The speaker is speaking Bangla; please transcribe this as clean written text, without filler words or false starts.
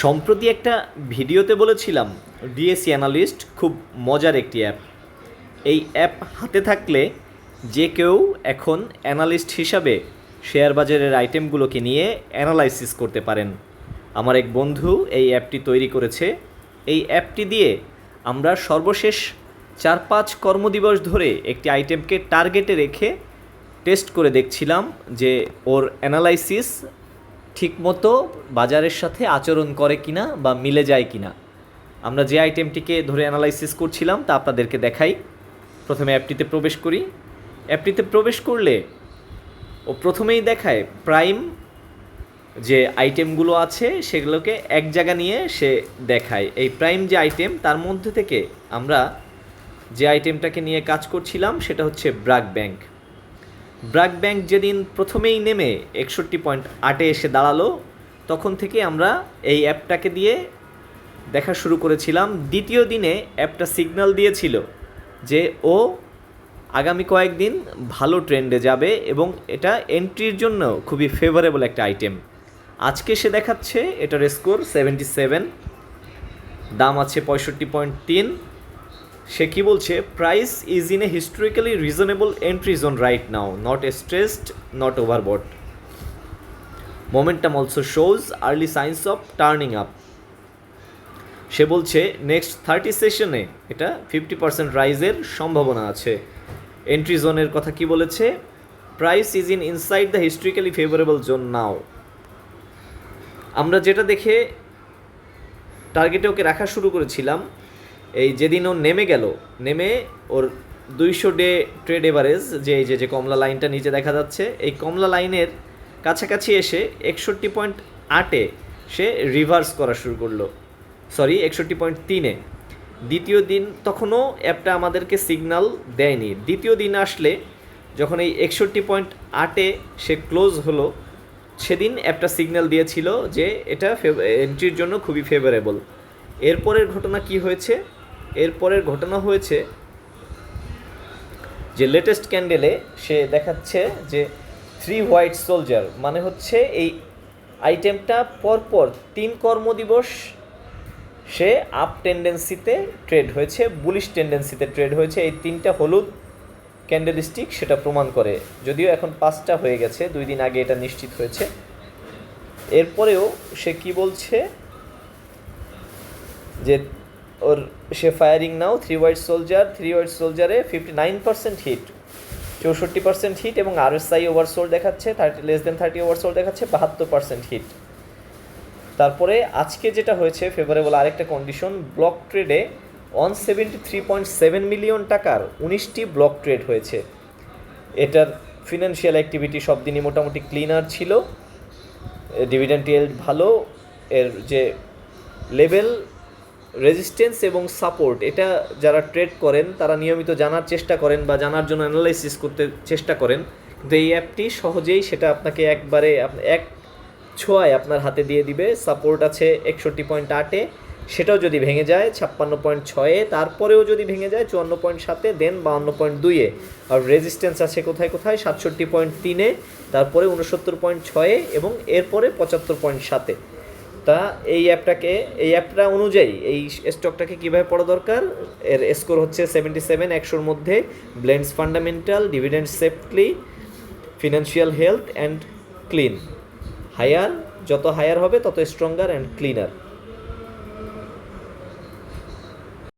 সম্প্রতি একটা ভিডিওতে বলেছিলাম ডিএসসি অ্যানালিস্ট খুব মজার একটি অ্যাপ। এই অ্যাপ হাতে থাকলে যে কেউ এখন অ্যানালিস্ট হিসাবে শেয়ার বাজারের আইটেমগুলোকে নিয়ে অ্যানালাইসিস করতে পারেন। আমার এক বন্ধু এই অ্যাপটি তৈরি করেছে। এই অ্যাপটি দিয়ে আমরা সর্বশেষ 4-5 কর্মদিবস ধরে একটি আইটেমকে টার্গেটে রেখে টেস্ট করে দেখছিলাম যে ওর অ্যানালাইসিস ঠিকমতো বাজারের সাথে আচরণ করে কিনা বা মিলে যায় কিনা। আমরা যে আইটেমটিকে ধরে অ্যানালাইসিস করছিলাম তা আপনাদেরকে দেখাই। প্রথমে অ্যাপটিতে প্রবেশ করি। অ্যাপটিতে প্রবেশ করলে ও প্রথমেই দেখায় প্রাইম যে আইটেমগুলো আছে সেগুলোকে এক জায়গা নিয়ে সে দেখায়। এই প্রাইম যে আইটেম তার মধ্যে থেকে আমরা যে আইটেমটাকে নিয়ে কাজ করছিলাম সেটা হচ্ছে ব্র্যাক ব্যাংক। ব্র্যাক ব্যাংক যেদিন প্রথমেই নেমে 61.8 এসে দাঁড়ালো তখন থেকে আমরা এই অ্যাপটাকে দিয়ে দেখা শুরু করেছিলাম। দ্বিতীয় দিনে অ্যাপটা সিগন্যাল দিয়েছিল যে ও আগামী কয়েকদিন ভালো ট্রেন্ডে যাবে এবং এটা এন্ট্রির জন্য খুবই ফেভারেবল একটা আইটেম। আজকে সে দেখাচ্ছে এটার স্কোর 77, দাম আছে 65.3। সে কি বলছে, price is in a historically reasonable entry zone right now, not stressed, not overbought. Momentum also shows early signs of turning up. সে বলছে নেক্সট 30 সেশনে এটা 50% রাইজের সম্ভাবনা আছে। এন্ট্রি জোনের কথা কি বলেছে, price is in inside the historically favourable zone now. আমরা যেটা দেখে টার্গেটে ওকে রাখা শুরু করেছিলাম, এই যেদিন ও নেমে ওর 200 ডে ট্রেড এভারেজ যে কমলা লাইনটা নিচে দেখা যাচ্ছে, এই কমলা লাইনের কাছাকাছি এসে 61.8-এ সে রিভার্স করা শুরু করলো, 61.3-এ। দ্বিতীয় দিন তখনও অ্যাপটা আমাদেরকে সিগন্যাল দেয়নি। দ্বিতীয় দিন আসলে যখন এই 61.8-এ সে ক্লোজ হলো সেদিন অ্যাপটা সিগন্যাল দিয়েছিল যে এটা এন্ট্রির জন্য খুবই ফেভারেবল। এরপরের ঘটনা কি হয়েছে? এরপরের ঘটনা হয়েছে যে লেটেস্ট ক্যান্ডেলে সে দেখাচ্ছে যে 3 হোয়াইট সোলজার, মানে হচ্ছে এই আইটেমটা পরপর 3 কর্মদিবস সে আপ টেন্ডেন্সিতে ট্রেড হয়েছে, বুলিশ টেন্ডেন্সিতে ট্রেড হয়েছে। এই 3টা হলুদ ক্যান্ডেলস্টিক সেটা প্রমাণ করে, যদিও এখন 5টা হয়ে গেছে, 2 দিন আগে এটা নিশ্চিত হয়েছে। এরপরেও সে কি বলছে যে ওর সে ফায়ারিং নাও 3 হোয়াইট সোলজারে 59% হিট, 64% হিট এবং RSI ওভারসোল্ড দেখাচ্ছে, 30 ওভারসোল্ড দেখাচ্ছে, 72% হিট। তারপরে আজকে যেটা হয়েছে ফেভারেবল আরেকটা কন্ডিশন, ব্লক ট্রেডে 173.7 মিলিয়ন টাকার 19টি ব্লক ট্রেড হয়েছে। এটার ফিনান্সিয়াল অ্যাক্টিভিটি সব দিনই মোটামুটি ক্লিনার ছিল, ডিভিডেন্ড ইয়েল্ড ভালো, এর যে লেভেল রেজিস্ট্যান্স এবং সাপোর্ট এটা যারা ট্রেড করেন তারা নিয়মিত জানার চেষ্টা করেন বা জানার জন্য অ্যানালাইসিস করতে চেষ্টা করেন, কিন্তু এই অ্যাপটি সহজেই সেটা আপনাকে একবারে এক ছোঁয়ায় আপনার হাতে দিয়ে দিবে। সাপোর্ট আছে 61.8-এ, সেটাও যদি ভেঙে যায় 56.6-এ, তারপরেও যদি ভেঙে যায় 54.7-এ, দেন 52.2-এ। আর রেজিস্ট্যান্স আছে কোথায় 67.3-এ, তারপরে 69.6-এ এবং এরপরে 75.7-এ। তা এই অ্যাপটা অনুযায়ী এই স্টকটাকে কীভাবে পড়া দরকার, এর স্কোর হচ্ছে 77 100-র মধ্যে, blends fundamental, dividend safely, financial health and clean. Higher, যত হায়ার হবে তত স্ট্রঙ্গার অ্যান্ড ক্লিনার।